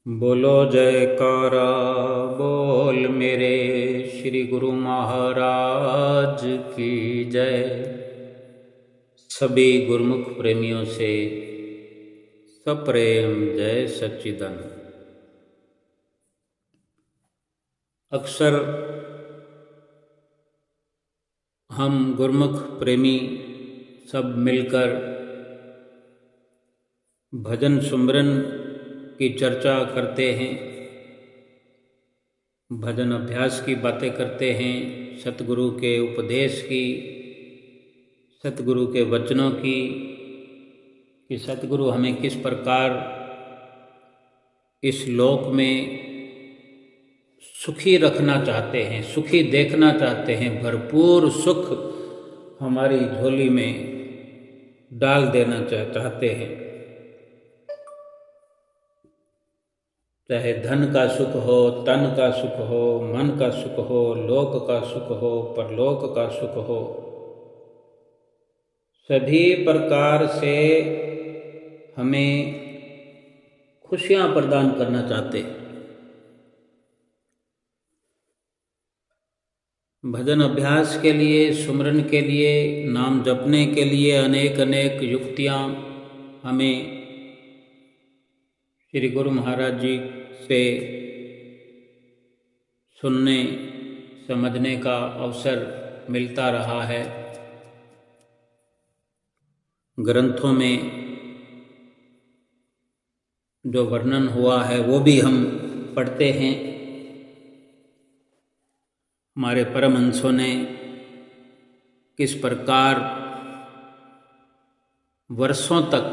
बोलो जयकारा बोल मेरे श्री गुरु महाराज की जय। सभी गुरुमुख प्रेमियों से सप्रेम जय सच्चिदानंद। अक्सर हम गुरुमुख प्रेमी सब मिलकर भजन सुमरन की चर्चा करते हैं, भजन अभ्यास की बातें करते हैं, सतगुरु के उपदेश की, सतगुरु के वचनों की, कि सतगुरु हमें किस प्रकार इस लोक में सुखी रखना चाहते हैं, सुखी देखना चाहते हैं, भरपूर सुख हमारी झोली में डाल देना चाहते हैं। चाहे धन का सुख हो, तन का सुख हो, मन का सुख हो, लोक का सुख हो, परलोक का सुख हो, सभी प्रकार से हमें खुशियां प्रदान करना चाहते हैं। भजन अभ्यास के लिए, सुमरन के लिए, नाम जपने के लिए अनेक अनेक युक्तियां हमें श्री गुरु महाराज जी से सुनने समझने का अवसर मिलता रहा है। ग्रंथों में जो वर्णन हुआ है वो भी हम पढ़ते हैं। हमारे परमहंसों ने किस प्रकार वर्षों तक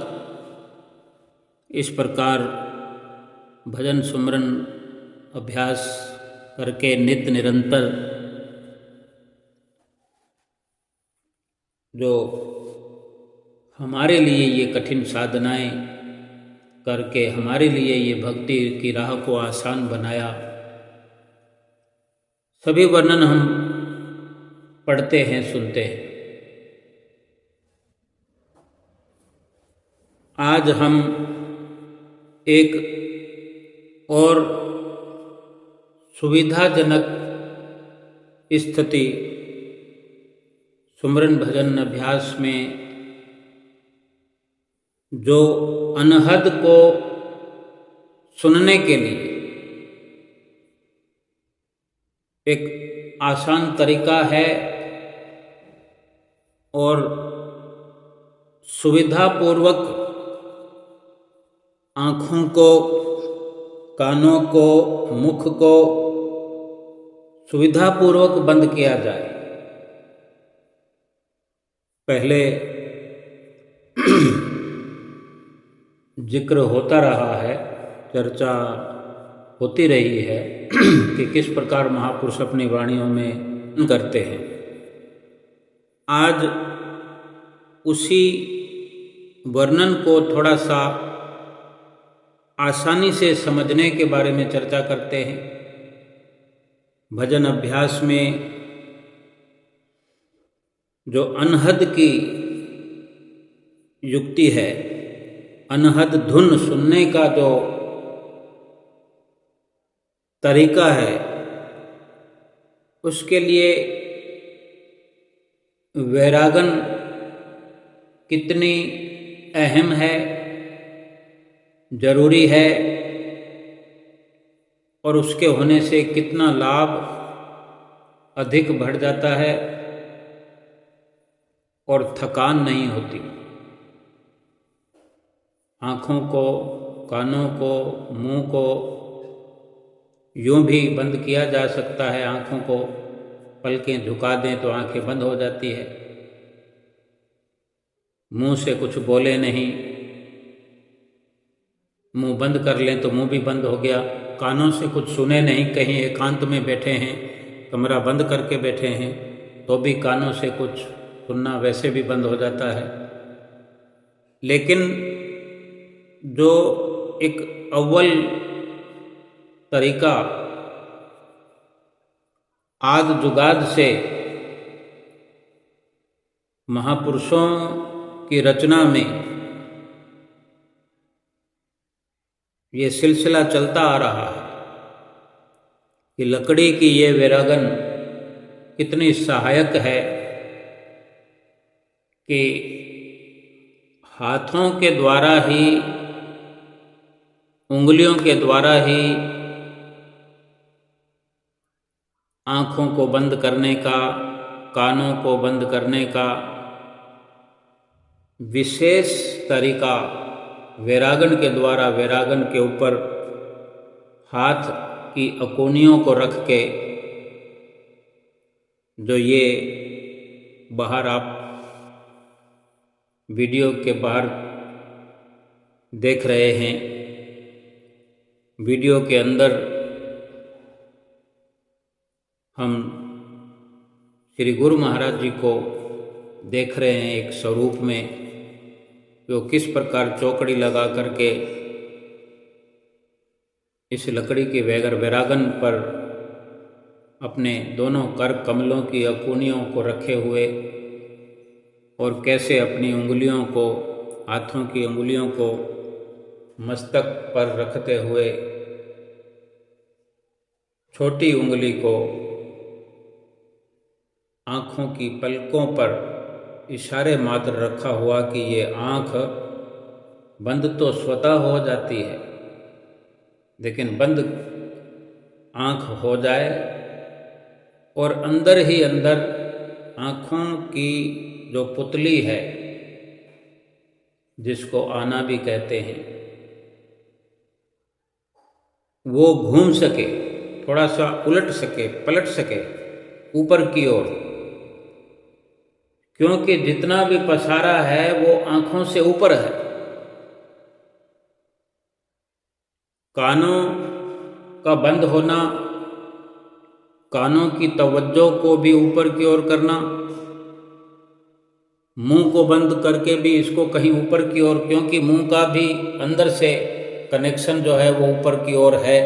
इस प्रकार भजन सुमरन अभ्यास करके नित्य निरंतर जो हमारे लिए ये कठिन साधनाएं करके हमारे लिए ये भक्ति की राह को आसान बनाया, सभी वर्णन हम पढ़ते हैं, सुनते हैं। आज हम एक और सुविधाजनक स्थिति सुमरन भजन अभ्यास में जो अनहद को सुनने के लिए एक आसान तरीका है और सुविधापूर्वक आँखों को, कानों को, मुख को सुविधापूर्वक बंद किया जाए। पहले जिक्र होता रहा है, चर्चा होती रही है कि किस प्रकार महापुरुष अपनी वाणियों में करते हैं। आज उसी वर्णन को थोड़ा सा आसानी से समझने के बारे में चर्चा करते हैं। भजन अभ्यास में जो अनहद की युक्ति है, अनहद धुन सुनने का जो तरीका है, उसके लिए वैरागन कितनी अहम है, जरूरी है, और उसके होने से कितना लाभ अधिक बढ़ जाता है और थकान नहीं होती। आँखों को, कानों को, मुंह को यूं भी बंद किया जा सकता है। आँखों को पलकें झुका दें तो आँखें बंद हो जाती है। मुंह से कुछ बोले नहीं, मुंह बंद कर लें तो मुंह भी बंद हो गया। कानों से कुछ सुने नहीं, कहीं एकांत में बैठे हैं, कमरा बंद करके बैठे हैं, तो भी कानों से कुछ सुनना वैसे भी बंद हो जाता है। लेकिन जो एक अव्वल तरीका आद जुगाद से महापुरुषों की रचना में ये सिलसिला चलता आ रहा है कि लकड़ी की ये वैरागन कितनी सहायक है कि हाथों के द्वारा ही, उंगलियों के द्वारा ही आँखों को बंद करने का, कानों को बंद करने का विशेष तरीका वैरागन के द्वारा, वैरागन के ऊपर हाथ की अकोनियों को रख के, जो ये बाहर आप वीडियो के बाहर देख रहे हैं, वीडियो के अंदर हम श्री गुरु महाराज जी को देख रहे हैं एक स्वरूप में, जो किस प्रकार चौकड़ी लगा करके इस लकड़ी की वैरागन पर अपने दोनों कर कमलों की अकुनियों को रखे हुए और कैसे अपनी उंगलियों को, हाथों की उंगलियों को मस्तक पर रखते हुए छोटी उंगली को आँखों की पलकों पर इशारे मात्र रखा हुआ कि ये आँख बंद तो स्वतः हो जाती है, लेकिन बंद आँख हो जाए और अंदर ही अंदर आँखों की जो पुतली है, जिसको आना भी कहते हैं, वो घूम सके, थोड़ा सा उलट सके, पलट सके ऊपर की ओर, क्योंकि जितना भी पसारा है वो आँखों से ऊपर है। कानों का बंद होना, कानों की तवज्जो को भी ऊपर की ओर करना, मुंह को बंद करके भी इसको कहीं ऊपर की ओर, क्योंकि मुंह का भी अंदर से कनेक्शन जो है वो ऊपर की ओर है,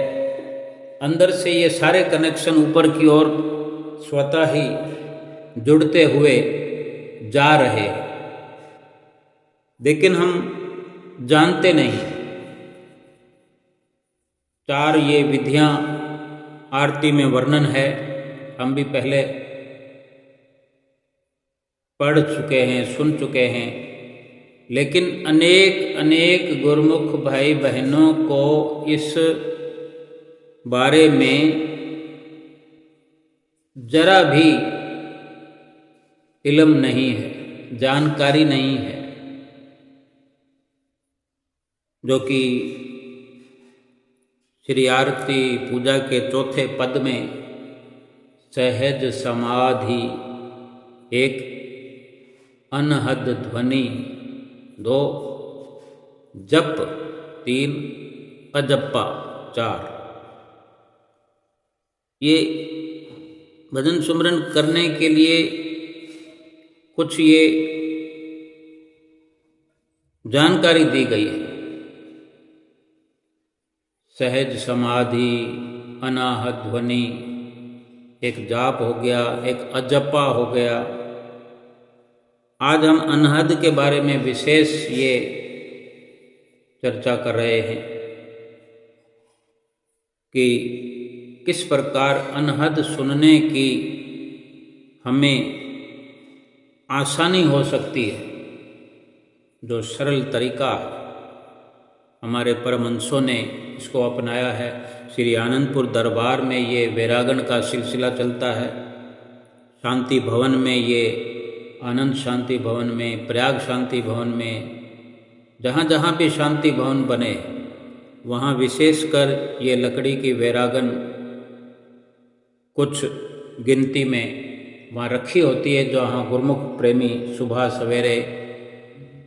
अंदर से ये सारे कनेक्शन ऊपर की ओर स्वतः ही जुड़ते हुए जा रहे, लेकिन हम जानते नहीं। चार ये विधियां आरती में वर्णन है, हम भी पहले पढ़ चुके हैं, सुन चुके हैं, लेकिन अनेक अनेक गुरुमुख भाई बहनों को इस बारे में जरा भी इल्म नहीं है, जानकारी नहीं है, जो कि श्री आरती पूजा के चौथे पद में सहज समाधि, एक अनहद ध्वनि, 2 जप, 3 अजप्पा, 4, ये भजन सुमरन करने के लिए कुछ ये जानकारी दी गई है। सहज समाधि, अनाहत ध्वनि, एक जाप हो गया, एक अजप्पा हो गया। आज हम अनहद के बारे में विशेष ये चर्चा कर रहे हैं कि किस प्रकार अनहद सुनने की हमें आसानी हो सकती है। जो सरल तरीका हमारे परमहंसों ने इसको अपनाया है। श्री आनंदपुर दरबार में ये वैरागन का सिलसिला चलता है, शांति भवन में ये, आनंद शांति भवन में, प्रयाग शांति भवन में, जहाँ जहाँ भी शांति भवन बने वहाँ विशेषकर ये लकड़ी की वैरागन कुछ गिनती में वहाँ रखी होती है, जहाँ गुरुमुख प्रेमी सुबह सवेरे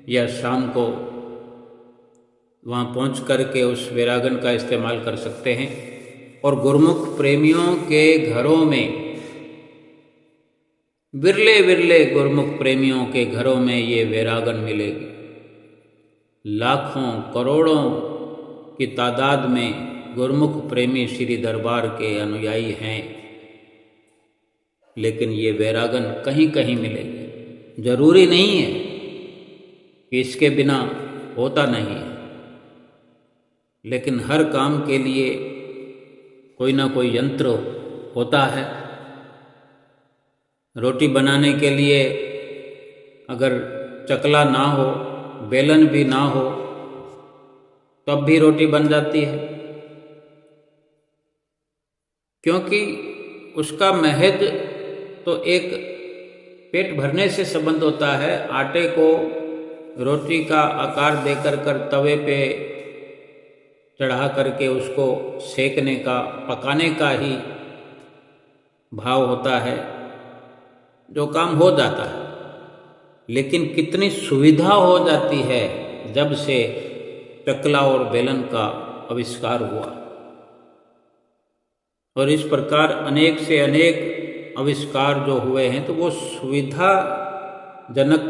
या शाम को वहाँ पहुँच कर के उस वैरागन का इस्तेमाल कर सकते हैं। और गुरुमुख प्रेमियों के घरों में, विरले विरले गुरुमुख प्रेमियों के घरों में ये वैरागन मिलेगी। लाखों करोड़ों की तादाद में गुरुमुख प्रेमी श्री दरबार के अनुयायी हैं, लेकिन ये वैरागन कहीं कहीं मिलेगी। जरूरी नहीं है कि इसके बिना होता नहीं है। लेकिन हर काम के लिए कोई ना कोई यंत्र होता है। रोटी बनाने के लिए अगर चकला ना हो, बेलन भी ना हो, तब भी रोटी बन जाती है, क्योंकि उसका महज तो एक पेट भरने से संबंध होता है। आटे को रोटी का आकार देकर कर तवे पे चढ़ा करके उसको सेकने का, पकाने का ही भाव होता है, जो काम हो जाता है। लेकिन कितनी सुविधा हो जाती है जब से चकला और बेलन का आविष्कार हुआ। और इस प्रकार अनेक से अनेक आविष्कार जो हुए हैं तो वो सुविधाजनक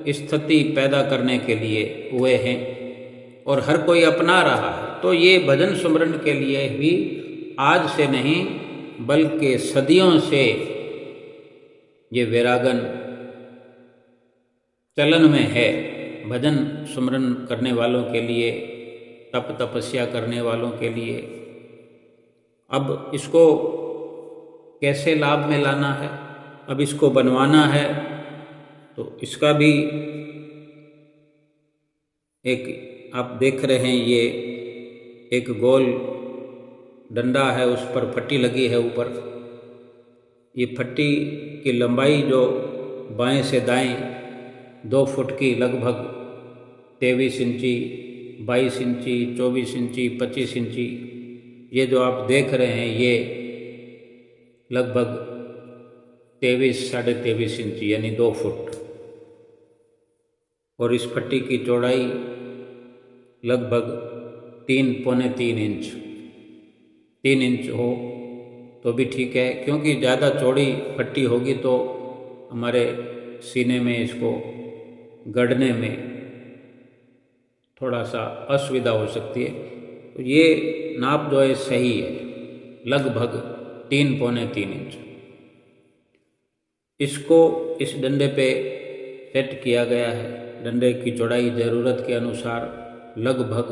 स्थिति पैदा करने के लिए हुए हैं और हर कोई अपना रहा है। तो ये भजन सुमरन के लिए भी आज से नहीं बल्कि सदियों से ये वैरागन चलन में है। भजन सुमरन करने वालों के लिए, तप तपस्या करने वालों के लिए। अब इसको कैसे लाभ में लाना है, अब इसको बनवाना है, तो इसका भी एक आप देख रहे हैं, ये एक गोल डंडा है, उस पर फट्टी लगी है ऊपर। ये फट्टी की लंबाई जो बाएं से दाएं 2 फुट की लगभग 23 इंची, 22 इंची, 24 इंची, 25 इंची, ये जो आप देख रहे हैं ये लगभग 23 साढ़े 23 इंची यानी 2 फुट। और इस फट्टी की चौड़ाई लगभग 3 पौने 3 इंच, 3 इंच हो तो भी ठीक है, क्योंकि ज़्यादा चौड़ी फट्टी होगी तो हमारे सीने में इसको गढ़ने में थोड़ा सा असुविधा हो सकती है। तो ये नाप जो है सही है, लगभग 3 पौने 3 इंच। इसको इस डंडे पे सेट किया गया है। डंडे की चौड़ाई ज़रूरत के अनुसार लगभग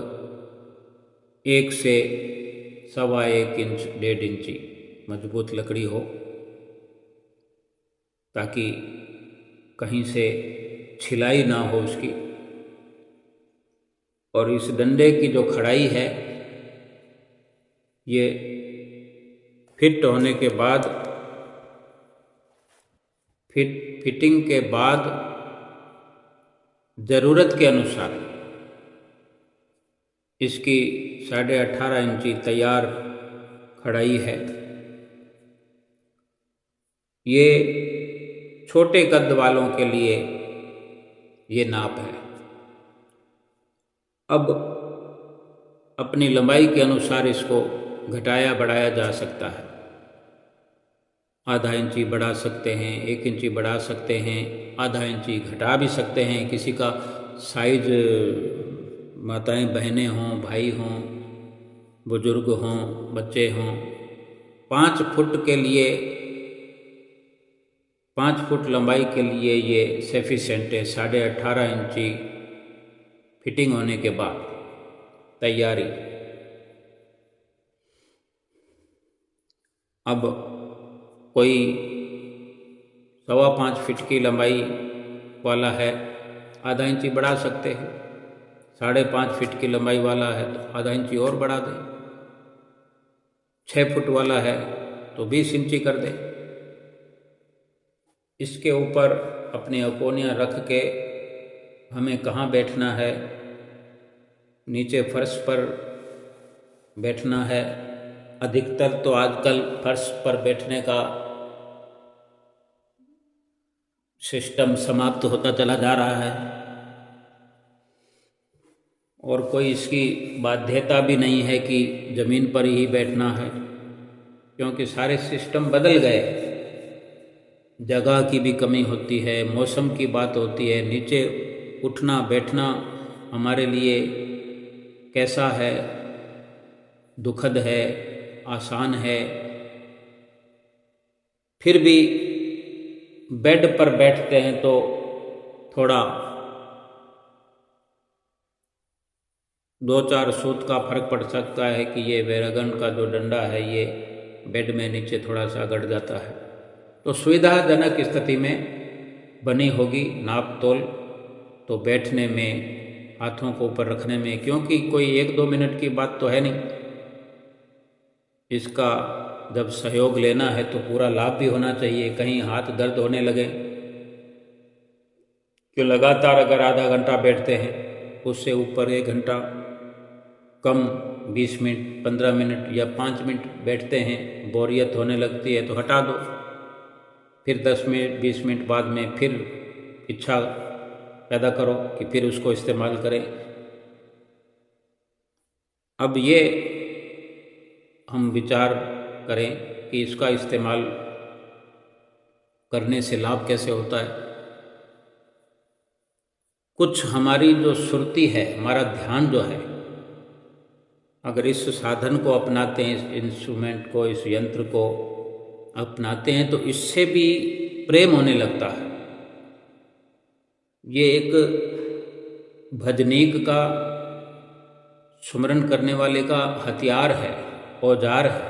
1 से 1.25 इंच, 1.5 इंची मजबूत लकड़ी हो, ताकि कहीं से छिलाई ना हो उसकी। और इस डंडे की जो खड़ाई है ये फिट होने के बाद, फिटिंग के बाद ज़रूरत के अनुसार इसकी 18.5 इंची तैयार खड़ाई है। ये छोटे कद वालों के लिए ये नाप है। अब अपनी लंबाई के अनुसार इसको घटाया बढ़ाया जा सकता है। आधा इंची बढ़ा सकते हैं, 1 इंची बढ़ा सकते हैं, आधा इंची घटा भी सकते हैं। किसी का साइज, माताएं बहनें हों, भाई हों, बुजुर्ग हों, बच्चे हों, 5 फुट के लिए, 5 फुट लंबाई के लिए ये सफिशेंट है। 18.5 इंची फिटिंग होने के बाद तैयारी। अब कोई 5.25 फीट की लंबाई वाला है, आधा इंची बढ़ा सकते हैं। 5.5 फीट की लंबाई वाला है तो आधा इंची और बढ़ा दें। 6 फुट वाला है तो 20 इंची कर दें। इसके ऊपर अपनी अकोनियाँ रख के हमें कहाँ बैठना है, नीचे फर्श पर बैठना है। अधिकतर तो आजकल फर्श पर बैठने का सिस्टम समाप्त होता चला जा रहा है और कोई इसकी बाध्यता भी नहीं है कि ज़मीन पर ही बैठना है, क्योंकि सारे सिस्टम बदल गए। जगह की भी कमी होती है, मौसम की बात होती है। नीचे उठना बैठना हमारे लिए कैसा है, दुखद है, आसान है। फिर भी बेड पर बैठते हैं तो थोड़ा 2-4 सूत का फर्क पड़ सकता है कि ये वैरागन का जो डंडा है ये बेड में नीचे थोड़ा सा गड़ जाता है। तो सुविधाजनक स्थिति में बनी होगी नाप तोल, तो बैठने में, हाथों को ऊपर रखने में, क्योंकि कोई 1-2 मिनट की बात तो है नहीं। इसका जब सहयोग लेना है तो पूरा लाभ भी होना चाहिए। कहीं हाथ दर्द होने लगे कि लगातार अगर आधा घंटा बैठते हैं, उससे ऊपर 1 घंटा, कम 20 मिनट, 15 मिनट या 5 मिनट बैठते हैं, बोरियत होने लगती है तो हटा दो। फिर 10 मिनट 20 मिनट बाद में फिर इच्छा पैदा करो कि फिर उसको इस्तेमाल करें। अब ये हम विचार करें कि इसका इस्तेमाल करने से लाभ कैसे होता है। कुछ हमारी जो सुरती है, हमारा ध्यान जो है, अगर इस साधन को अपनाते हैं, इस इंस्ट्रूमेंट को, इस यंत्र को अपनाते हैं, तो इससे भी प्रेम होने लगता है। ये एक भजनीक का, सुमरन करने वाले का हथियार है, औजार है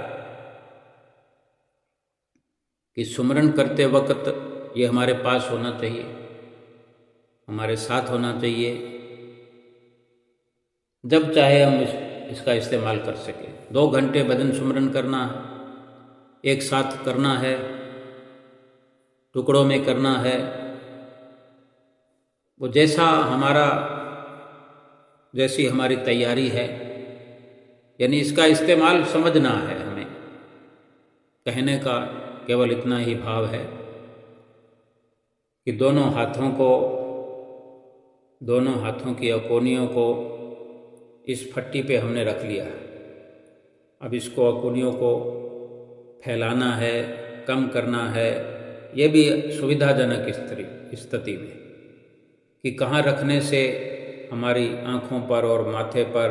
कि सुमरन करते वक्त ये हमारे पास होना चाहिए, हमारे साथ होना चाहिए, जब चाहे हम इसका इस्तेमाल कर सकें। 2 घंटे भजन सुमरन करना है, एक साथ करना है, टुकड़ों में करना है, वो जैसी हमारी तैयारी है, यानी इसका इस्तेमाल समझना है हमें। कहने का केवल इतना ही भाव है कि दोनों हाथों की अकोनियों को इस फट्टी पे हमने रख लिया है। अब इसको, अकोनियों को फैलाना है, कम करना है। ये भी सुविधाजनक स्थिति में कि कहाँ रखने से हमारी आँखों पर और माथे पर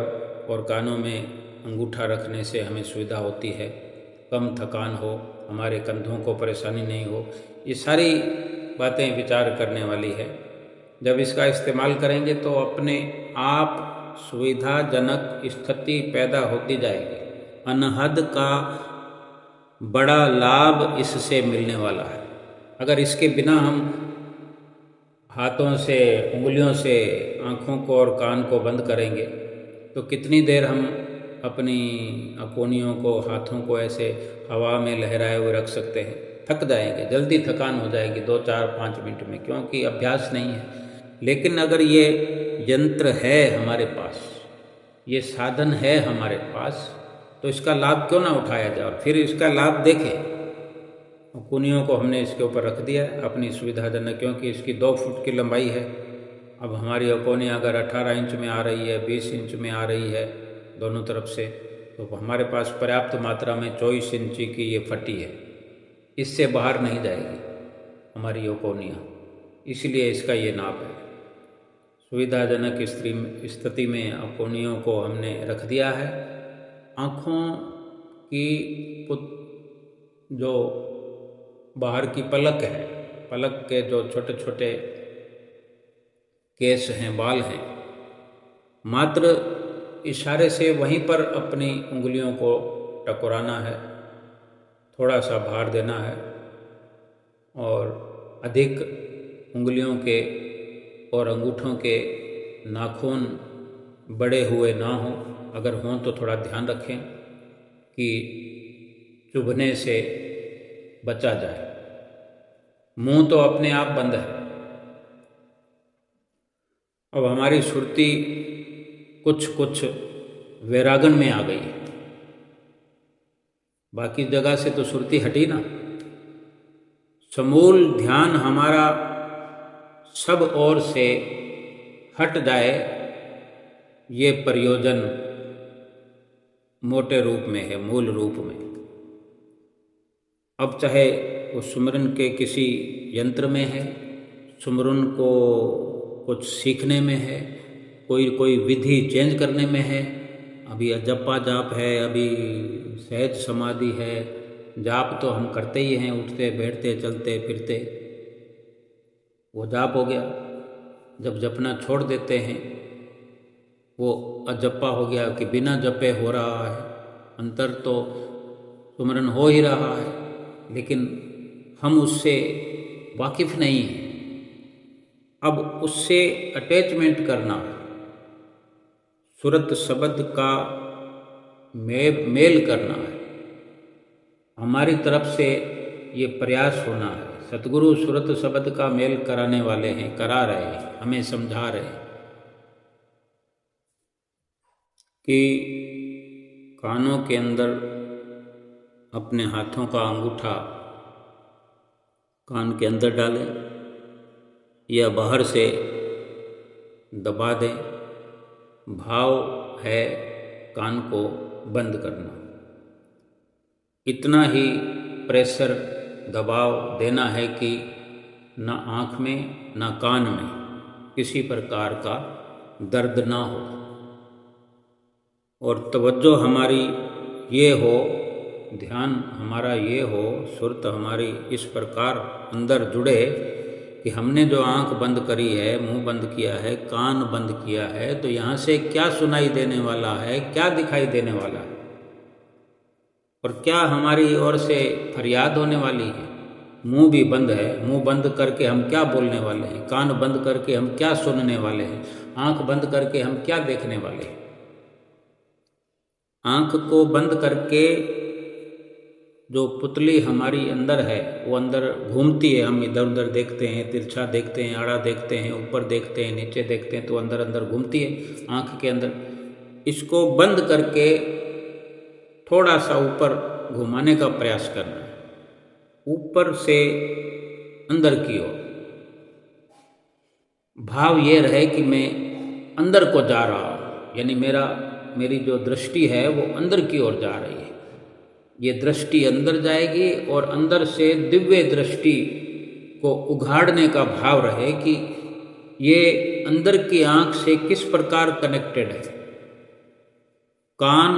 और कानों में अंगूठा रखने से हमें सुविधा होती है, कम थकान हो, हमारे कंधों को परेशानी नहीं हो। ये सारी बातें विचार करने वाली है। जब इसका इस्तेमाल करेंगे तो अपने आप सुविधाजनक स्थिति पैदा होती जाएगी। अनहद का बड़ा लाभ इससे मिलने वाला है। अगर इसके बिना हम हाथों से, उंगलियों से आँखों को और कान को बंद करेंगे तो कितनी देर हम अपनी अकोनियों को, हाथों को ऐसे हवा में लहराए हुए रख सकते हैं? थक जाएंगे, जल्दी थकान हो जाएगी 2, 4, 5 मिनट में, क्योंकि अभ्यास नहीं है। लेकिन अगर ये यंत्र है हमारे पास, ये साधन है हमारे पास, तो इसका लाभ क्यों ना उठाया जाए और फिर इसका लाभ देखें। अकोनियों को हमने इसके ऊपर रख दिया है अपनी सुविधाजनक, क्योंकि इसकी 2 फुट की लंबाई है। अब हमारी अकोनी अगर 18 इंच में आ रही है, 20 इंच में आ रही है दोनों तरफ से, तो हमारे पास पर्याप्त मात्रा में 24 इंची की ये फटी है, इससे बाहर नहीं जाएगी हमारी अकोनियाँ, इसलिए इसका ये नाप है। सुविधाजनक स्थिति में अकोनियों को हमने रख दिया है। आँखों की जो बाहर की पलक है, पलक के जो छोटे छोटे केस हैं, बाल हैं, मात्र इशारे से वहीं पर अपनी उंगलियों को टकोराना है, थोड़ा सा भार देना है और अधिक उंगलियों के और अंगूठों के नाखून बड़े हुए ना हों। अगर हों तो थोड़ा ध्यान रखें कि चुभने से बचा जाए। मुंह तो अपने आप बंद है। अब हमारी सुरती कुछ वैरागन में आ गई है, बाकी जगह से तो सुरती हटी ना। समूल ध्यान हमारा सब ओर से हट जाए, ये प्रयोजन मोटे रूप में है, मूल रूप में। अब चाहे वो सुमरन के किसी यंत्र में है, सुमरन को कुछ सीखने में है, कोई विधि चेंज करने में है, अभी जपा जाप है, अभी सहज समाधि है, जाप तो हम करते ही हैं, उठते बैठते चलते फिरते, वो जाप हो गया। जब जपना छोड़ देते हैं वो अजप्पा हो गया कि बिना जपे हो रहा है, अंतर तो सुमरन हो ही रहा है, लेकिन हम उससे वाकिफ नहीं हैं। अब उससे अटैचमेंट करना, सुरत शब्द का मेल करना है, हमारी तरफ से ये प्रयास होना है। सतगुरु सुरत शब्द का मेल कराने वाले हैं, करा रहे हैं, हमें समझा रहे हैं कि कानों के अंदर अपने हाथों का अंगूठा कान के अंदर डालें या बाहर से दबा दें। भाव है कान को बंद करना, इतना ही प्रेशर दबाव देना है कि ना आँख में ना कान में किसी प्रकार का दर्द ना हो, और तवज्जो हमारी ये हो, ध्यान हमारा ये हो, सुरत हमारी इस प्रकार अंदर जुड़े कि हमने जो आँख बंद करी है, मुंह बंद किया है, कान बंद किया है, तो यहाँ से क्या सुनाई देने वाला है, क्या दिखाई देने वाला है, और क्या हमारी ओर से फरियाद होने वाली है। मुंह भी बंद है, मुंह बंद करके हम क्या बोलने वाले हैं, कान बंद करके हम क्या सुनने वाले हैं, आँख बंद करके हम क्या देखने वाले हैं। आँख को बंद करके जो पुतली हमारी अंदर है वो अंदर घूमती है, हम इधर उधर देखते हैं, तिरछा देखते हैं, आड़ा देखते हैं, ऊपर देखते हैं, नीचे देखते हैं, तो अंदर अंदर घूमती है आँख के अंदर। इसको बंद करके थोड़ा सा ऊपर घुमाने का प्रयास करना है, ऊपर से अंदर की ओर। भाव ये रहे कि मैं अंदर को जा रहा हूँ, यानी मेरी जो दृष्टि है वो अंदर की ओर जा रही है। ये दृष्टि अंदर जाएगी और अंदर से दिव्य दृष्टि को उघाड़ने का भाव रहे कि ये अंदर की आँख से किस प्रकार कनेक्टेड है। कान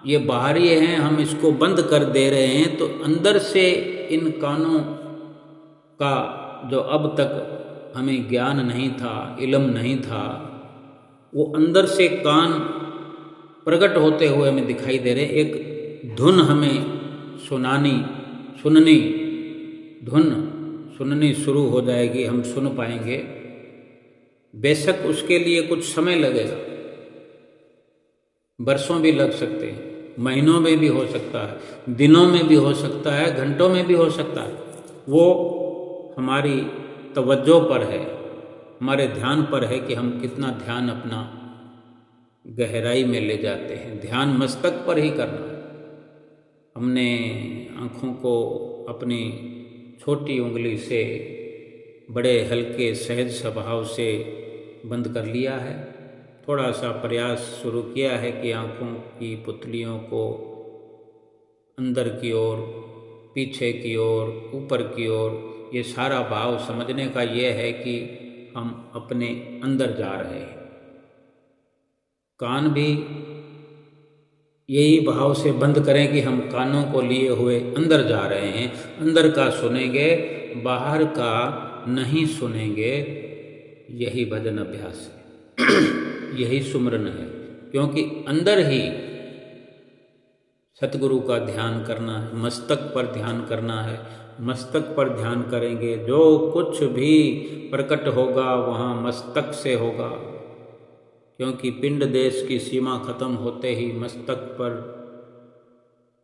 ये बाहरी हैं, हम इसको बंद कर दे रहे हैं, तो अंदर से इन कानों का जो अब तक हमें ज्ञान नहीं था, इल्म नहीं था, वो अंदर से कान प्रकट होते हुए हमें दिखाई दे रहे। एक धुन हमें सुननी शुरू हो जाएगी, हम सुन पाएंगे। बेशक उसके लिए कुछ समय लगेगा, बरसों भी लग सकते हैं, महीनों में भी हो सकता है, दिनों में भी हो सकता है, घंटों में भी हो सकता है। वो हमारी तवज्जो पर है, हमारे ध्यान पर है कि हम कितना ध्यान अपना गहराई में ले जाते हैं। ध्यान मस्तक पर ही करना। हमने आँखों को अपनी छोटी उंगली से बड़े हल्के सहज स्वभाव से बंद कर लिया है। थोड़ा सा प्रयास शुरू किया है कि आँखों की पुतलियों को अंदर की ओर, पीछे की ओर, ऊपर की ओर, ये सारा भाव समझने का ये है कि हम अपने अंदर जा रहे हैं। कान भी यही भाव से बंद करें कि हम कानों को लिए हुए अंदर जा रहे हैं, अंदर का सुनेंगे, बाहर का नहीं सुनेंगे। यही भजन अभ्यास है, यही सुमरन है, क्योंकि अंदर ही सतगुरु का ध्यान करना है, मस्तक पर ध्यान करना है। मस्तक पर ध्यान करेंगे, जो कुछ भी प्रकट होगा वहाँ मस्तक से होगा, क्योंकि पिंड देश की सीमा खत्म होते ही मस्तक पर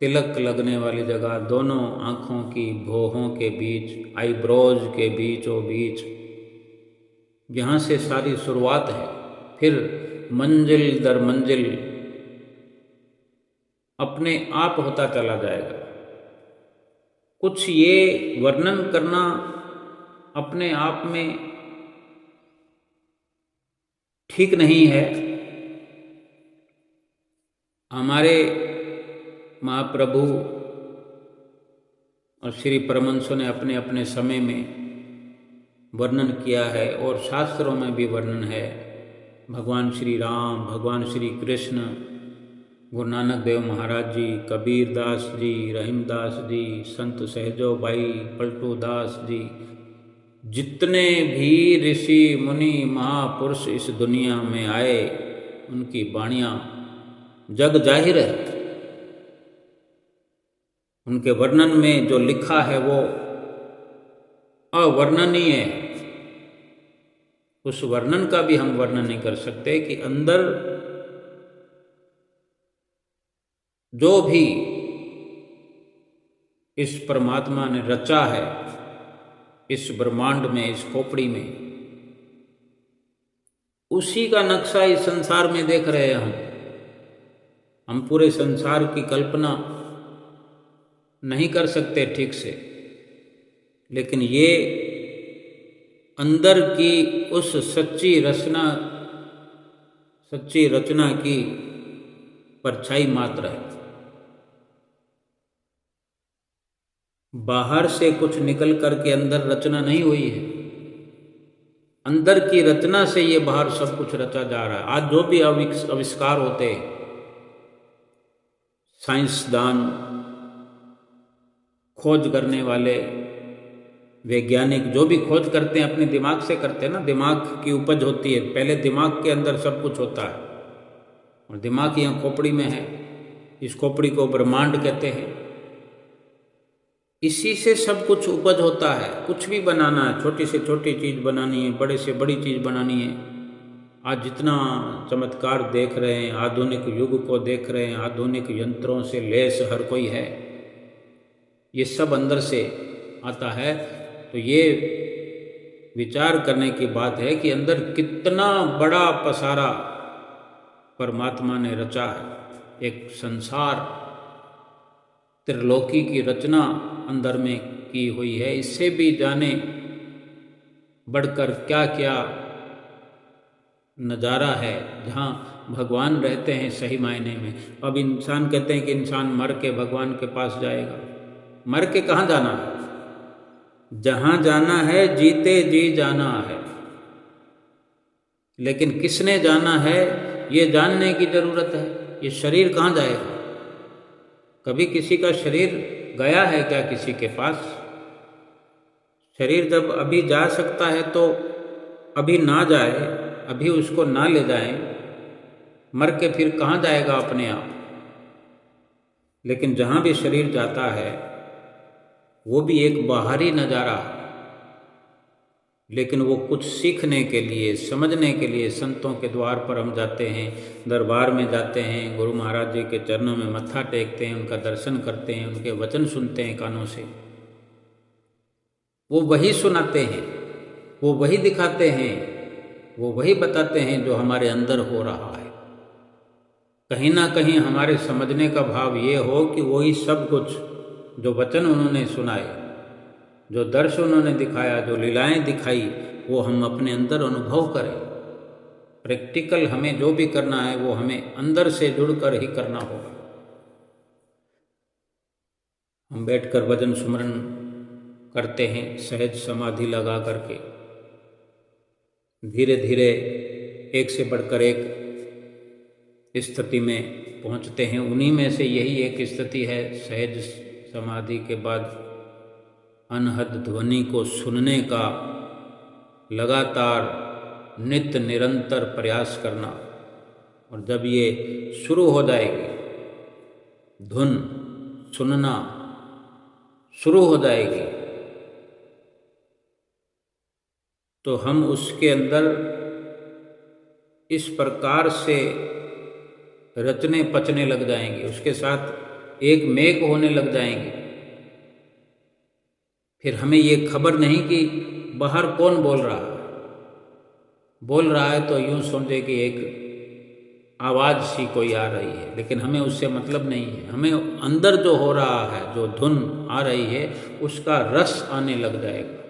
तिलक लगने वाली जगह, दोनों आँखों की भौहों के बीच, आईब्रोज के बीचों बीच, यहाँ से सारी शुरुआत है। फिर मंजिल दर मंजिल अपने आप होता चला जाएगा। कुछ ये वर्णन करना अपने आप में ठीक नहीं है। हमारे महाप्रभु और श्री परमहंसों ने अपने अपने समय में वर्णन किया है, और शास्त्रों में भी वर्णन है। भगवान श्री राम, भगवान श्री कृष्ण, गुरु नानक देव महाराज जी, कबीर दास जी, रहीमदास जी, संत सहजो भाई, पलटू दास जी, जितने भी ऋषि मुनि महापुरुष इस दुनिया में आए, उनकी वाणियाँ जग जाहिर है। उनके वर्णन में जो लिखा है वो अवर्णनीय है। उस वर्णन का भी हम वर्णन नहीं कर सकते कि अंदर जो भी इस परमात्मा ने रचा है, इस ब्रह्मांड में, इस खोपड़ी में, उसी का नक्शा इस संसार में देख रहे हैं हम पूरे संसार की कल्पना नहीं कर सकते ठीक से, लेकिन ये अंदर की उस सच्ची रचना की परछाई मात्र है। बाहर से कुछ निकल करके अंदर रचना नहीं हुई है। अंदर की रचना से ये बाहर सब कुछ रचा जा रहा है। आज जो भी आविष्कार होते हैं, साइंसदान, खोज करने वाले वैज्ञानिक जो भी खोज करते हैं अपने दिमाग से करते हैं ना। दिमाग की उपज होती है, पहले दिमाग के अंदर सब कुछ होता है और दिमाग यहाँ खोपड़ी में है। इस खोपड़ी को ब्रह्मांड कहते हैं। इसी से सब कुछ उपज होता है। कुछ भी बनाना है, छोटी से छोटी चीज़ बनानी है, बड़े से बड़ी चीज़ बनानी है। आज जितना चमत्कार देख रहे हैं, आधुनिक युग को देख रहे हैं, आधुनिक यंत्रों से लैस हर कोई है, ये सब अंदर से आता है। तो ये विचार करने की बात है कि अंदर कितना बड़ा पसारा परमात्मा ने रचा है। एक संसार, त्रिलोकी की रचना अंदर में की हुई है। इससे भी जाने बढ़कर क्या क्या नज़ारा है जहाँ भगवान रहते हैं सही मायने में। अब इंसान कहते हैं कि इंसान मर के भगवान के पास जाएगा। मर के कहाँ जाना है? जहाँ जाना है जीते जी जाना है। लेकिन किसने जाना है ये जानने की जरूरत है। ये शरीर कहाँ जाएगा? कभी किसी का शरीर गया है क्या किसी के पास? शरीर जब अभी जा सकता है तो अभी ना जाए, अभी उसको ना ले जाएं, मर के फिर कहाँ जाएगा अपने आप? लेकिन जहाँ भी शरीर जाता है वो भी एक बाहरी नज़ारा है। लेकिन वो कुछ सीखने के लिए, समझने के लिए संतों के द्वार पर हम जाते हैं, दरबार में जाते हैं, गुरु महाराज जी के चरणों में मत्था टेकते हैं, उनका दर्शन करते हैं, उनके वचन सुनते हैं कानों से। वो वही सुनाते हैं, वो वही दिखाते हैं, वो वही बताते हैं जो हमारे अंदर हो रहा है। कहीं ना कहीं हमारे समझने का भाव ये हो कि वही सब कुछ जो वचन उन्होंने सुनाए, जो दर्शन उन्होंने दिखाया, जो लीलाएं दिखाई, वो हम अपने अंदर अनुभव करें। प्रैक्टिकल हमें जो भी करना है वो हमें अंदर से जुड़कर ही करना होगा। हम बैठकर भजन सुमरन करते हैं सहज समाधि लगा करके, धीरे धीरे एक से बढ़कर एक स्थिति में पहुंचते हैं। उन्हीं में से यही एक स्थिति है सहज समाधि के बाद अनहद ध्वनि को सुनने का लगातार नित्य निरंतर प्रयास करना। और जब ये शुरू हो जाएगी, धुन सुनना शुरू हो जाएगी, तो हम उसके अंदर इस प्रकार से रचने पचने लग जाएंगे, उसके साथ एक मेक होने लग जाएंगे। फिर हमें ये खबर नहीं कि बाहर कौन बोल रहा है। बोल रहा है तो यूं समझे कि एक आवाज़ सी कोई आ रही है, लेकिन हमें उससे मतलब नहीं है। हमें अंदर जो हो रहा है, जो धुन आ रही है, उसका रस आने लग जाएगा।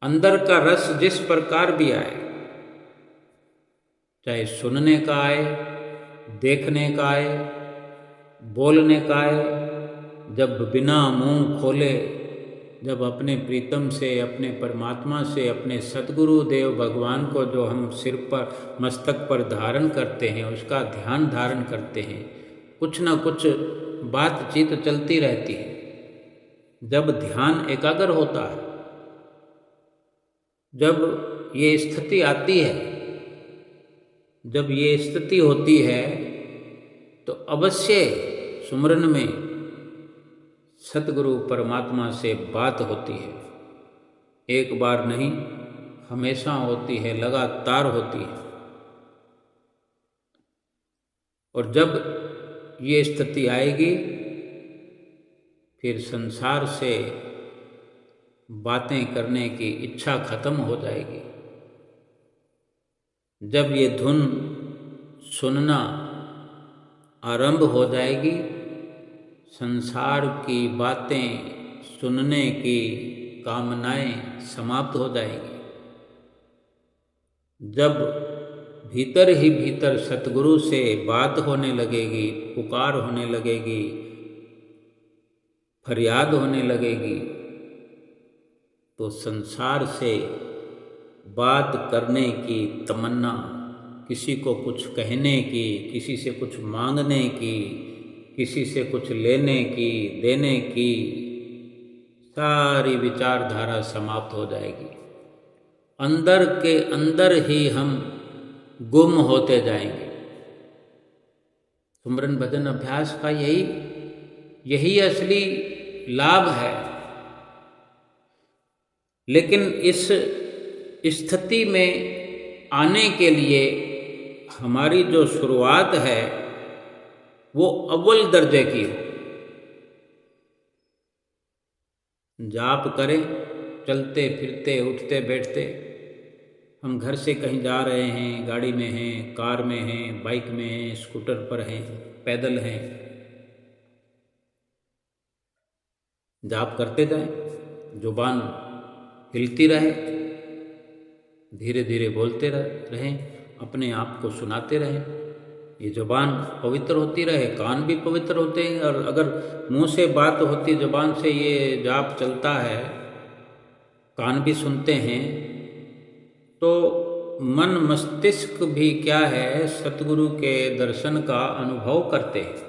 अंदर का रस जिस प्रकार भी आए, चाहे सुनने का आए, देखने का आए, बोलने का आए, जब बिना मुंह खोले, जब अपने प्रीतम से, अपने परमात्मा से, अपने सद्गुरु देव भगवान को जो हम सिर पर, मस्तक पर धारण करते हैं, उसका ध्यान धारण करते हैं, कुछ ना कुछ बातचीत चलती रहती है। जब ध्यान एकाग्र होता है, जब ये स्थिति आती है, जब ये स्थिति होती है तो अवश्य सुमरन में सतगुरु परमात्मा से बात होती है। एक बार नहीं, हमेशा होती है, लगातार होती है। और जब ये स्थिति आएगी फिर संसार से बातें करने की इच्छा खत्म हो जाएगी। जब ये धुन सुनना आरंभ हो जाएगी, संसार की बातें सुनने की कामनाएं समाप्त हो जाएगी। जब भीतर ही भीतर सतगुरु से बात होने लगेगी, पुकार होने लगेगी, फरियाद होने लगेगी, तो संसार से बात करने की तमन्ना, किसी को कुछ कहने की, किसी से कुछ मांगने की, किसी से कुछ लेने की, देने की, सारी विचारधारा समाप्त हो जाएगी। अंदर के अंदर ही हम गुम होते जाएंगे। सुमरन भजन अभ्यास का यही असली लाभ है। लेकिन इस स्थिति में आने के लिए हमारी जो शुरुआत है वो अव्वल दर्जे की हो। जाप करें, चलते फिरते उठते बैठते। हम घर से कहीं जा रहे हैं, गाड़ी में हैं, कार में हैं, बाइक में हैं, स्कूटर पर हैं, पैदल हैं, जाप करते जाएं, जुबान हिलती रहे, धीरे धीरे बोलते रहें, अपने आप को सुनाते रहें। ये जुबान पवित्र होती रहे, कान भी पवित्र होते हैं। और अगर मुंह से बात होती, जुबान से ये जाप चलता है, कान भी सुनते हैं, तो मन मस्तिष्क भी क्या है, सतगुरु के दर्शन का अनुभव करते हैं।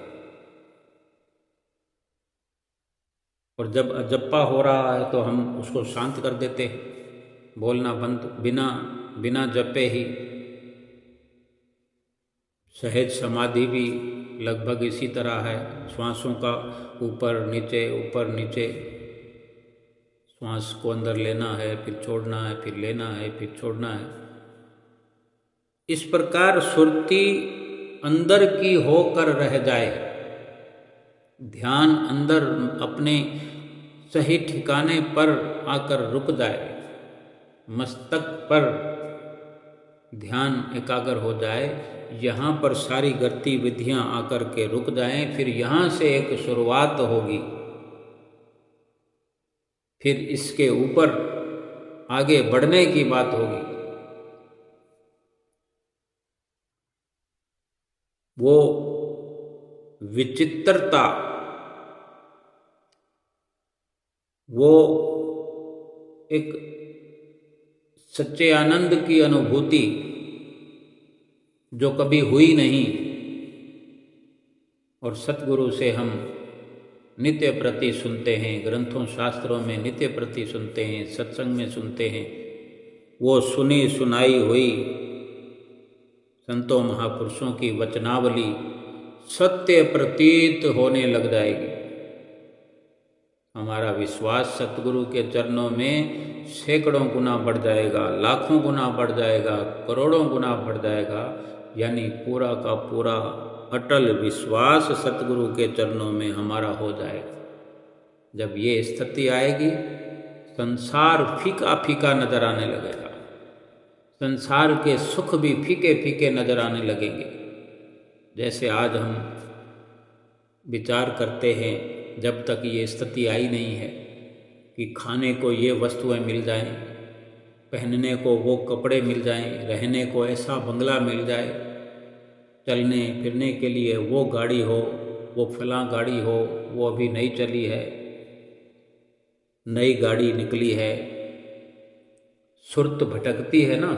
और जब अजप्पा हो रहा है तो हम उसको शांत कर देते हैं, बोलना बंद, बिना जपे ही। सहज समाधि भी लगभग इसी तरह है। श्वासों का ऊपर नीचे, श्वास को अंदर लेना है, फिर छोड़ना है, फिर लेना है, फिर छोड़ना है। इस प्रकार सुरती अंदर की होकर रह जाए, ध्यान अंदर अपने सही ठिकाने पर आकर रुक जाए, मस्तक पर ध्यान एकाग्र हो जाए, यहाँ पर सारी गतिविधियाँ आकर के रुक जाएं। फिर यहाँ से एक शुरुआत होगी, फिर इसके ऊपर आगे बढ़ने की बात होगी। वो विचित्रता, वो एक सच्चे आनंद की अनुभूति जो कभी हुई नहीं, और सतगुरु से हम नित्य प्रति सुनते हैं, ग्रंथों शास्त्रों में नित्य प्रति सुनते हैं, सत्संग में सुनते हैं। वो सुनी सुनाई हुई संतों महापुरुषों की वचनावली सत्य प्रतीत होने लग जाएगी। हमारा विश्वास सतगुरु के चरणों में सैकड़ों गुना बढ़ जाएगा, लाखों गुना बढ़ जाएगा, करोड़ों गुना बढ़ जाएगा। यानी पूरा का पूरा अटल विश्वास सतगुरु के चरणों में हमारा हो जाएगा। जब ये स्थिति आएगी, संसार फीका फीका नजर आने लगेगा, संसार के सुख भी फीके फीके नजर आने लगेंगे। जैसे आज हम विचार करते हैं, जब तक ये स्थिति आई नहीं है कि खाने को ये वस्तुएं मिल जाएं, पहनने को वो कपड़े मिल जाएं, रहने को ऐसा बंगला मिल जाए, चलने फिरने के लिए वो गाड़ी हो, वो फलां गाड़ी हो, वो अभी नई चली है, नई गाड़ी निकली है। सुरत भटकती है ना,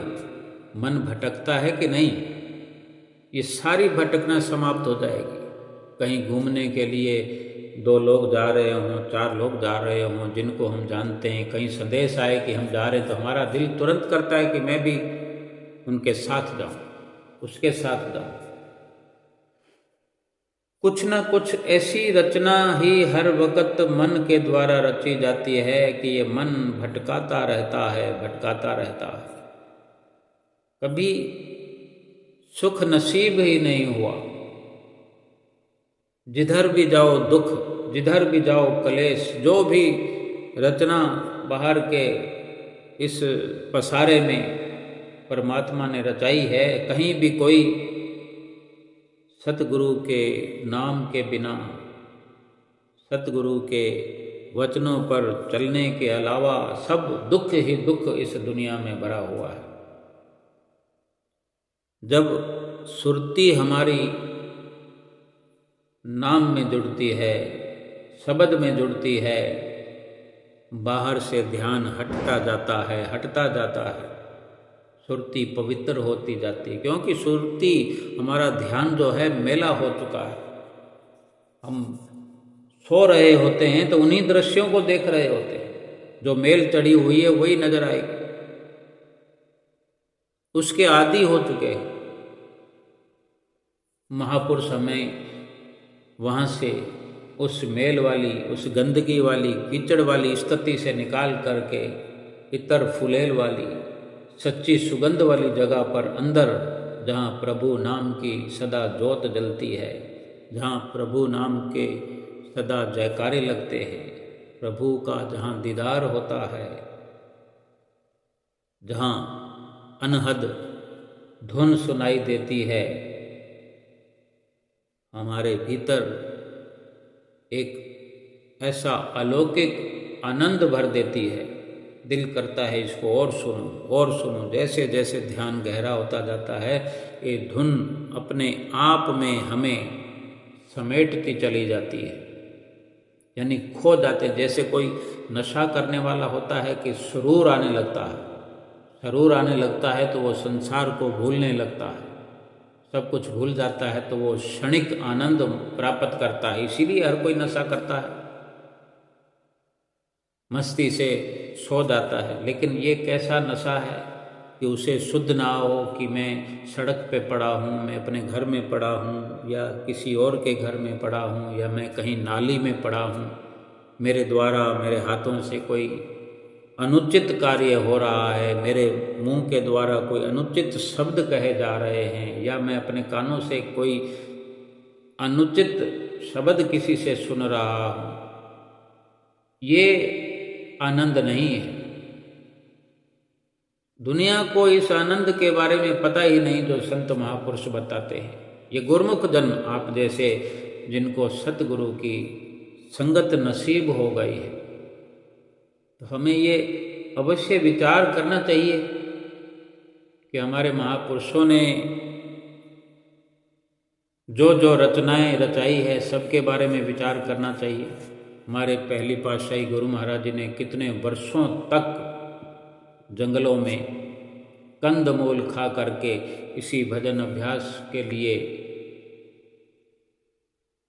मन भटकता है कि नहीं? ये सारी भटकना समाप्त हो जाएगी। कहीं घूमने के लिए 2 लोग जा रहे हों, 4 लोग जा रहे हों जिनको हम जानते हैं, कहीं संदेश आए कि हम जा रहे हैं, तो हमारा दिल तुरंत करता है कि मैं भी उनके साथ जाऊं। उसके साथ दम। कुछ न कुछ ऐसी रचना ही हर वक्त मन के द्वारा रची जाती है कि ये मन भटकाता रहता है, भटकाता रहता है। कभी सुख नसीब ही नहीं हुआ। जिधर भी जाओ दुख, जिधर भी जाओ कलेश। जो भी रचना बाहर के इस पसारे में परमात्मा ने रचाई है, कहीं भी कोई सतगुरु के नाम के बिना, सतगुरु के वचनों पर चलने के अलावा सब दुख ही दुख इस दुनिया में भरा हुआ है। जब सुरती हमारी नाम में जुड़ती है, शब्द में जुड़ती है, बाहर से ध्यान हटता जाता है, हटता जाता है, सुरती पवित्र होती जाती है। क्योंकि सुरती हमारा ध्यान जो है मेला हो चुका है। हम सो रहे होते हैं तो उन्हीं दृश्यों को देख रहे होते हैं, जो मेल चढ़ी हुई है वही नजर आएगी। उसके आदी हो चुके हैं। महापुरुष हमें वहाँ से उस मेल वाली, उस गंदगी वाली, कीचड़ वाली स्थिति से निकाल करके इतर फुलेल वाली, सच्ची सुगंध वाली जगह पर अंदर, जहाँ प्रभु नाम की सदा ज्योत जलती है, जहाँ प्रभु नाम के सदा जयकारे लगते हैं, प्रभु का जहाँ दीदार होता है, जहाँ अनहद धुन सुनाई देती है, हमारे भीतर एक ऐसा अलौकिक आनंद भर देती है। दिल करता है इसको और सुनूं और सुनूं। जैसे जैसे ध्यान गहरा होता जाता है, ये धुन अपने आप में हमें समेटती चली जाती है, यानी खो जाते। जैसे कोई नशा करने वाला होता है कि सुरूर आने लगता है, सुरूर आने लगता है तो वो संसार को भूलने लगता है, सब कुछ भूल जाता है, तो वो क्षणिक आनंद प्राप्त करता है। इसीलिए हर कोई नशा करता है, मस्ती से सो जाता है। लेकिन ये कैसा नशा है कि उसे शुद्ध ना हो कि मैं सड़क पे पड़ा हूँ, मैं अपने घर में पड़ा हूँ, या किसी और के घर में पड़ा हूँ, या मैं कहीं नाली में पड़ा हूँ, मेरे द्वारा, मेरे हाथों से कोई अनुचित कार्य हो रहा है, मेरे मुंह के द्वारा कोई अनुचित शब्द कहे जा रहे हैं, या मैं अपने कानों से कोई अनुचित शब्द किसी से सुन रहा हूँ। ये आनंद नहीं है। दुनिया को इस आनंद के बारे में पता ही नहीं जो संत महापुरुष बताते हैं। ये गुरमुख जन, आप जैसे जिनको सतगुरु की संगत नसीब हो गई है, तो हमें ये अवश्य विचार करना चाहिए कि हमारे महापुरुषों ने जो जो रचनाएं रचाई है सबके बारे में विचार करना चाहिए। हमारे पहली पातशाही गुरु महाराज जी ने कितने वर्षों तक जंगलों में कंदमूल खा करके इसी भजन अभ्यास के लिए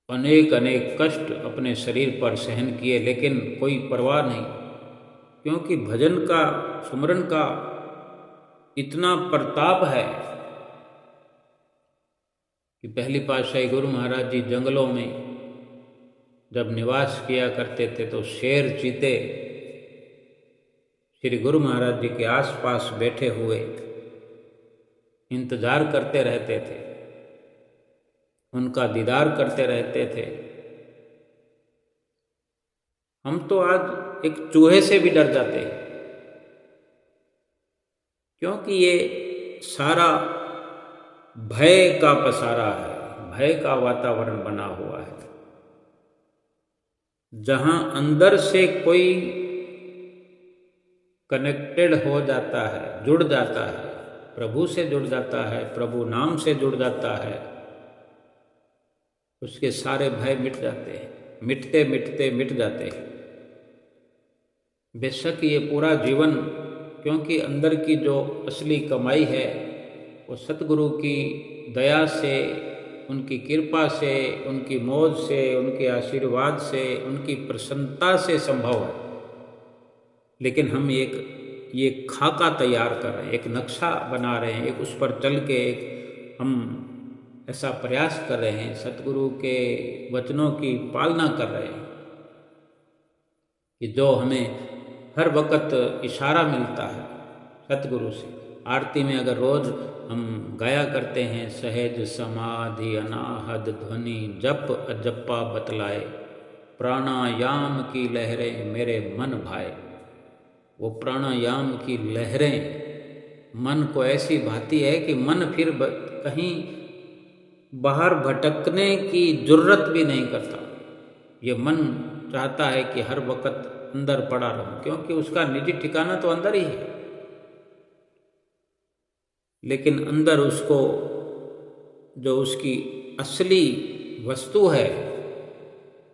अनेक अनेक कष्ट अपने शरीर पर सहन किए, लेकिन कोई परवाह नहीं। क्योंकि भजन का, सुमरन का इतना प्रताप है कि पहली पातशाही गुरु महाराज जी जंगलों में जब निवास किया करते थे तो शेर, चीते श्री गुरु महाराज जी के आसपास बैठे हुए इंतजार करते रहते थे, उनका दीदार करते रहते थे। हम तो आज एक चूहे से भी डर जाते हैं, क्योंकि ये सारा भय का पसारा है, भय का वातावरण बना हुआ है। जहां अंदर से कोई कनेक्टेड हो जाता है, जुड़ जाता है, प्रभु से जुड़ जाता है, प्रभु नाम से जुड़ जाता है, उसके सारे भय मिट जाते हैं, मिटते मिटते मिट जाते हैं। बेशक ये पूरा जीवन, क्योंकि अंदर की जो असली कमाई है वो सतगुरु की दया से, उनकी कृपा से, उनकी मौज से, उनके आशीर्वाद से, उनकी प्रसन्नता से संभव है। लेकिन हम ये खाका तैयार कर रहे हैं, एक नक्शा बना रहे हैं, एक उस पर चल के एक हम ऐसा प्रयास कर रहे हैं, सतगुरु के वचनों की पालना कर रहे हैं कि जो हमें हर वक्त इशारा मिलता है सतगुरु से। आरती में अगर रोज़ हम गाया करते हैं, सहज समाधि अनाहद ध्वनि जप अजप्पा बतलाए, प्राणायाम की लहरें मेरे मन भाए। वो प्राणायाम की लहरें मन को ऐसी भाती है कि मन फिर कहीं बाहर भटकने की जुर्रत भी नहीं करता। ये मन चाहता है कि हर वक्त अंदर पड़ा रहूं, क्योंकि उसका निजी ठिकाना तो अंदर ही है। लेकिन अंदर उसको जो उसकी असली वस्तु है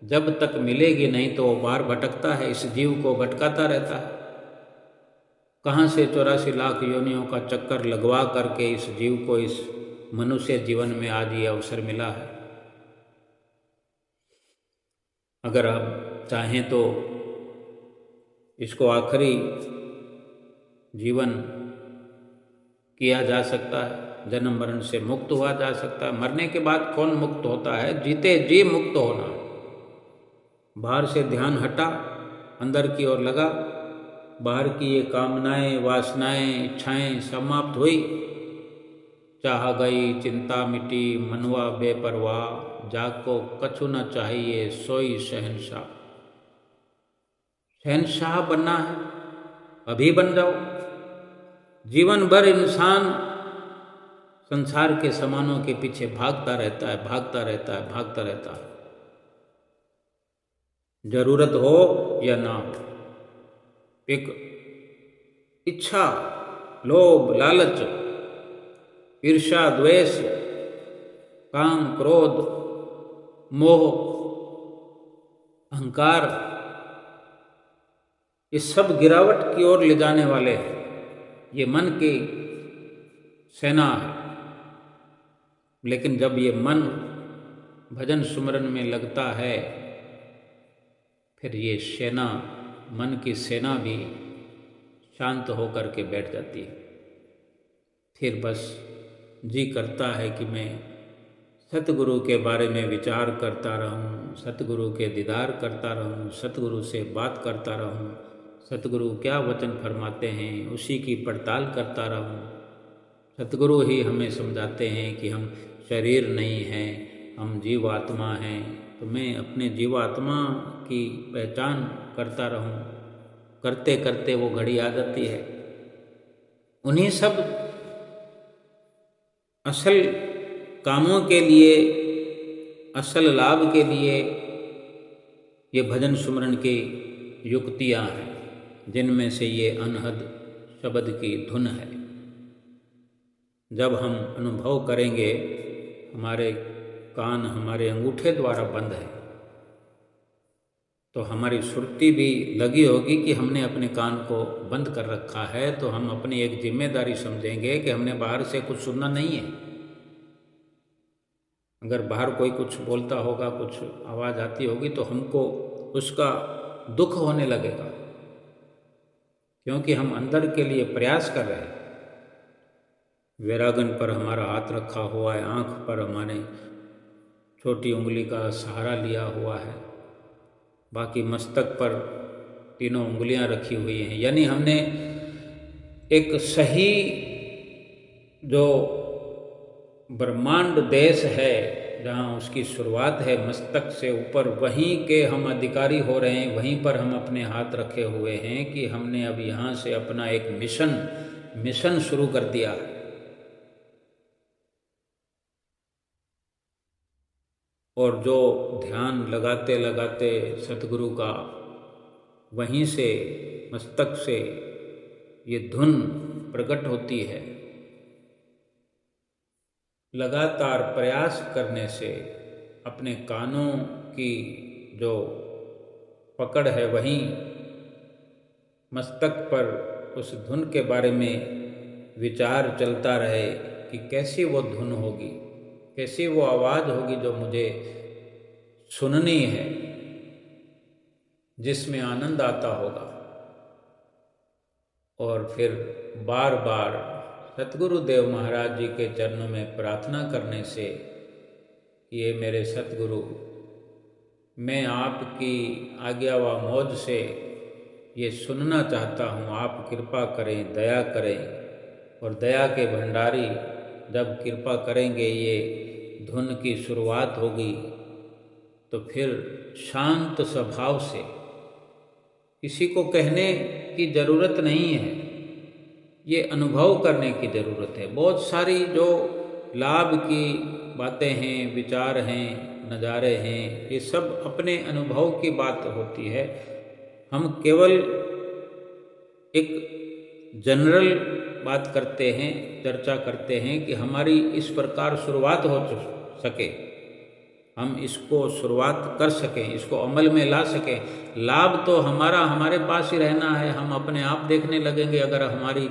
जब तक मिलेगी नहीं तो वो बाहर भटकता है, इस जीव को भटकाता रहता है। कहाँ से 84 लाख योनियों का चक्कर लगवा करके इस जीव को इस मनुष्य जीवन में आज ये अवसर मिला है। अगर आप चाहें तो इसको आखिरी जीवन किया जा सकता है, जन्म मरण से मुक्त हुआ जा सकता है। मरने के बाद कौन मुक्त होता है? जीते जी मुक्त होना। बाहर से ध्यान हटा, अंदर की ओर लगा, बाहर की ये कामनाएं, वासनाएं, इच्छाएं समाप्त हुई, चाह गई, चिंता मिटी, मनवा बेपरवाह, जाको कछु न चाहिए सोई शहंशाह। शहंशाह बनना है, अभी बन जाओ। जीवन भर इंसान संसार के सामानों के पीछे भागता रहता है, भागता रहता है, भागता रहता है। जरूरत हो या ना हो, एक इच्छा, लोभ, लालच, ईर्ष्या, द्वेष, काम, क्रोध, मोह, अहंकार, ये सब गिरावट की ओर ले जाने वाले हैं। ये मन की सेना है। लेकिन जब ये मन भजन सुमरन में लगता है, फिर ये सेना, मन की सेना भी शांत होकर के बैठ जाती है। फिर बस जी करता है कि मैं सतगुरु के बारे में विचार करता रहूं, सतगुरु के दीदार करता रहूं, सतगुरु से बात करता रहूं, सतगुरु क्या वचन फरमाते हैं उसी की पड़ताल करता रहूं। सतगुरु ही हमें समझाते हैं कि हम शरीर नहीं हैं, हम जीवात्मा हैं। तो मैं अपने जीवात्मा की पहचान करता रहूं। करते करते वो घड़ी आ जाती है। उन्हीं सब असल कामों के लिए, असल लाभ के लिए ये भजन सुमरन की युक्तियाँ हैं, जिनमें से ये अनहद शब्द की धुन है। जब हम अनुभव करेंगे, हमारे कान हमारे अंगूठे द्वारा बंद है, तो हमारी सुरती भी लगी होगी कि हमने अपने कान को बंद कर रखा है। तो हम अपनी एक जिम्मेदारी समझेंगे कि हमने बाहर से कुछ सुनना नहीं है। अगर बाहर कोई कुछ बोलता होगा, कुछ आवाज़ आती होगी, तो हमको उसका दुख होने लगेगा, क्योंकि हम अंदर के लिए प्रयास कर रहे हैं। वैरागन पर हमारा हाथ रखा हुआ है, आँख पर हमारे छोटी उंगली का सहारा लिया हुआ है, बाकी मस्तक पर तीनों उंगलियां रखी हुई हैं। यानी हमने एक सही जो ब्रह्मांड देश है, जहाँ उसकी शुरुआत है मस्तक से ऊपर, वहीं के हम अधिकारी हो रहे हैं। वहीं पर हम अपने हाथ रखे हुए हैं कि हमने अब यहाँ से अपना एक मिशन शुरू कर दिया है। और जो ध्यान लगाते लगाते सतगुरु का वहीं से मस्तक से ये धुन प्रकट होती है, लगातार प्रयास करने से अपने कानों की जो पकड़ है वहीं मस्तक पर उस धुन के बारे में विचार चलता रहे कि कैसी वो धुन होगी, कैसी वो आवाज़ होगी जो मुझे सुननी है, जिसमें आनंद आता होगा। और फिर बार बार सतगुरुदेव महाराज जी के चरणों में प्रार्थना करने से, ये मेरे सतगुरु, मैं आपकी आज्ञा व मौज से ये सुनना चाहता हूँ, आप कृपा करें, दया करें। और दया के भंडारी जब कृपा करेंगे, ये धुन की शुरुआत होगी, तो फिर शांत स्वभाव से, किसी को कहने की ज़रूरत नहीं है, ये अनुभव करने की ज़रूरत है। बहुत सारी जो लाभ की बातें हैं, विचार हैं, नज़ारे हैं, ये सब अपने अनुभव की बात होती है। हम केवल एक जनरल बात करते हैं, चर्चा करते हैं कि हमारी इस प्रकार शुरुआत हो सके, हम इसको शुरुआत कर सकें, इसको अमल में ला सकें। लाभ तो हमारा हमारे पास ही रहना है, हम अपने आप देखने लगेंगे। अगर हमारी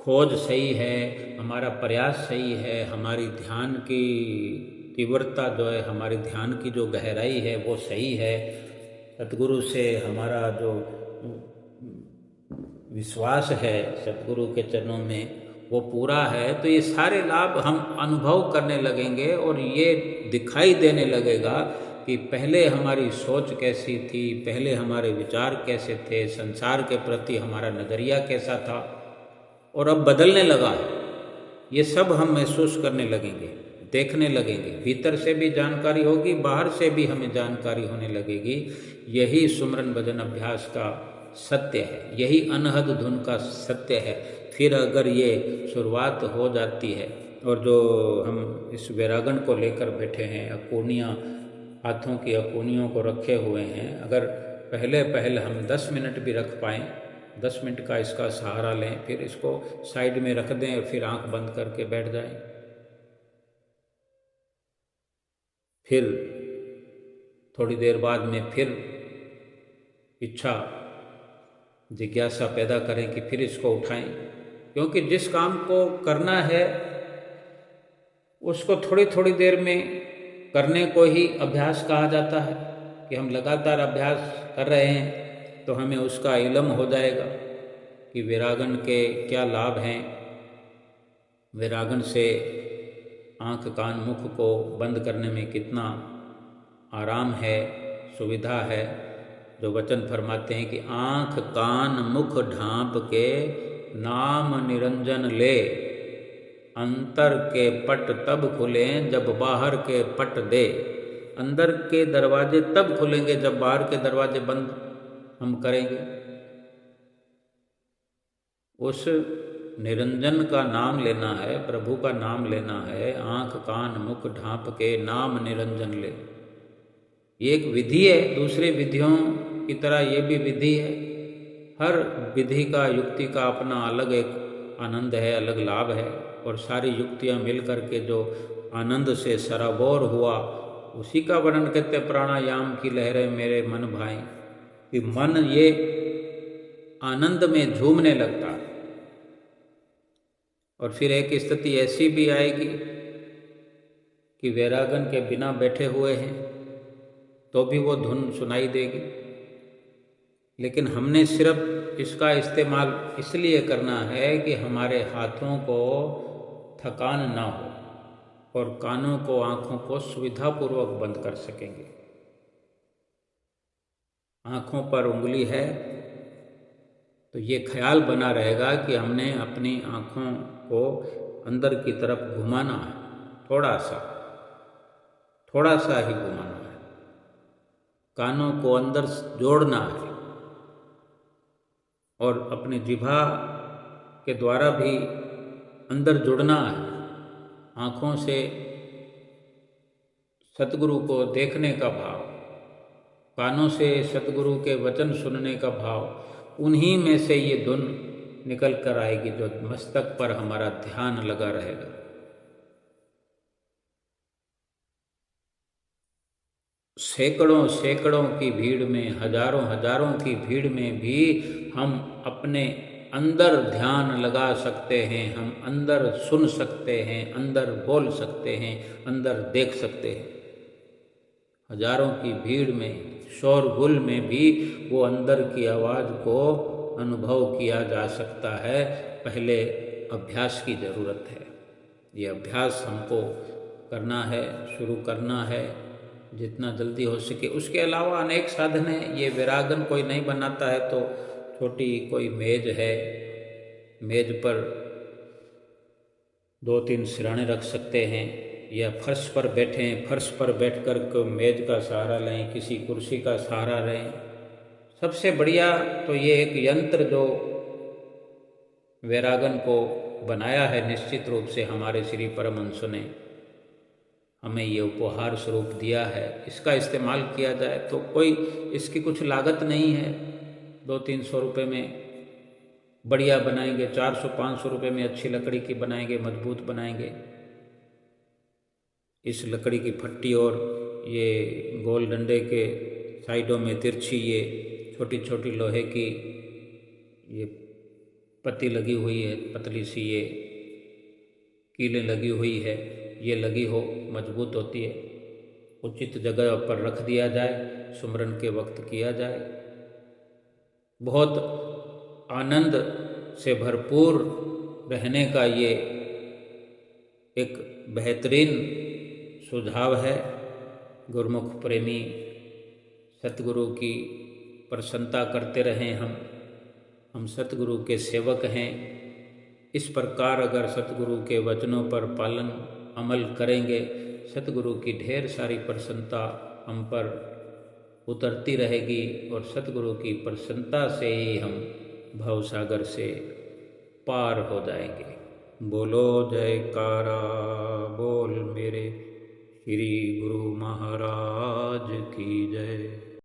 खोज सही है, हमारा प्रयास सही है, हमारी ध्यान की तीव्रता जो है, हमारी ध्यान की जो गहराई है वो सही है, सतगुरु से हमारा जो विश्वास है सतगुरु के चरणों में वो पूरा है, तो ये सारे लाभ हम अनुभव करने लगेंगे। और ये दिखाई देने लगेगा कि पहले हमारी सोच कैसी थी, पहले हमारे विचार कैसे थे, संसार के प्रति हमारा नज़रिया कैसा था, और अब बदलने लगा है। ये सब हम महसूस करने लगेंगे, देखने लगेंगे। भीतर से भी जानकारी होगी, बाहर से भी हमें जानकारी होने लगेगी। यही सुमरन भजन अभ्यास का सत्य है, यही अनहद धुन का सत्य है। फिर अगर ये शुरुआत हो जाती है, और जो हम इस वैरागन को लेकर बैठे हैं, अकोनियाँ, हाथों की अकोनियों को रखे हुए हैं, अगर पहले हम 10 मिनट भी रख पाएँ, 10 मिनट का इसका सहारा लें, फिर इसको साइड में रख दें, फिर आंख बंद करके बैठ जाएं। फिर थोड़ी देर बाद में फिर इच्छा, जिज्ञासा पैदा करें कि फिर इसको उठाएं, क्योंकि जिस काम को करना है उसको थोड़ी थोड़ी देर में करने को ही अभ्यास कहा जाता है। कि हम लगातार अभ्यास कर रहे हैं तो हमें उसका इल्म हो जाएगा कि वैरागन के क्या लाभ हैं। वैरागन से आँख कान मुख को बंद करने में कितना आराम है, सुविधा है। जो वचन फरमाते हैं कि आँख कान मुख ढांप के नाम निरंजन ले, अंतर के पट तब खुलें जब बाहर के पट दे। अंदर के दरवाजे तब खुलेंगे जब बाहर के दरवाजे बंद हम करेंगे। उस निरंजन का नाम लेना है, प्रभु का नाम लेना है। आँख कान मुख ढांप के नाम निरंजन ले, ये एक विधि है। दूसरी विधियों की तरह ये भी विधि है। हर विधि का, युक्ति का अपना अलग एक आनंद है, अलग लाभ है। और सारी युक्तियाँ मिल कर के जो आनंद से सराबोर हुआ, उसी का वर्णन कहते प्राणायाम की लहरें मेरे मन भाई। कि मन ये आनंद में झूमने लगता है। और फिर एक स्थिति ऐसी भी आएगी कि वैरागन के बिना बैठे हुए हैं तो भी वो धुन सुनाई देगी, लेकिन हमने सिर्फ इसका इस्तेमाल इसलिए करना है कि हमारे हाथों को थकान ना हो और कानों को, आँखों को सुविधापूर्वक बंद कर सकेंगे। आँखों पर उंगली है तो ये ख्याल बना रहेगा कि हमने अपनी आँखों को अंदर की तरफ घुमाना है, थोड़ा सा ही घुमाना है। कानों को अंदर जोड़ना है और अपनी जिह्वा के द्वारा भी अंदर जुड़ना है। आँखों से सतगुरु को देखने का भाव, कानों से सतगुरु के वचन सुनने का भाव, उन्हीं में से ये धुन निकल कर आएगी जो मस्तक पर हमारा ध्यान लगा रहेगा। सैकड़ों की भीड़ में, हजारों की भीड़ में भी हम अपने अंदर ध्यान लगा सकते हैं, हम अंदर सुन सकते हैं, अंदर बोल सकते हैं, अंदर देख सकते हैं। हजारों की भीड़ में, शोरगुल में भी वो अंदर की आवाज़ को अनुभव किया जा सकता है। पहले अभ्यास की ज़रूरत है। ये अभ्यास हमको करना है, शुरू करना है जितना जल्दी हो सके। उसके अलावा अनेक साधन हैं। ये वैरागन कोई नहीं बनाता है तो छोटी कोई मेज है, मेज पर 2-3 सिरहाने रख सकते हैं, या फर्श पर बैठे हैं, फर्श पर बैठकर को मेज का सहारा लें, किसी कुर्सी का सहारा लें। सबसे बढ़िया तो ये एक यंत्र जो वैरागन को बनाया है निश्चित रूप से हमारे श्री परमहंसों ने हमें ये उपहार स्वरूप दिया है, इसका इस्तेमाल किया जाए तो कोई इसकी कुछ लागत नहीं है। 200-300 रुपये में बढ़िया बनाएंगे, 400-500 रुपये में अच्छी लकड़ी की बनाएंगे, मजबूत बनाएंगे। इस लकड़ी की फट्टी और ये गोल डंडे के साइडों में तिरछी ये छोटी छोटी लोहे की ये पत्ती लगी हुई है, पतली सी ये कीलें लगी हुई है, ये लगी हो मजबूत होती है। उचित जगह पर रख दिया जाए, सुमरन के वक्त किया जाए। बहुत आनंद से भरपूर रहने का ये एक बेहतरीन सुझाव है। गुरुमुख प्रेमी सतगुरु की प्रसन्नता करते रहें। हम सतगुरु के सेवक हैं। इस प्रकार अगर सतगुरु के वचनों पर पालन अमल करेंगे, सतगुरु की ढेर सारी प्रसन्नता हम पर उतरती रहेगी और सतगुरु की प्रसन्नता से ही हम भवसागर से पार हो जाएंगे। बोलो जयकारा बोल मेरे श्री गुरु महाराज की जय।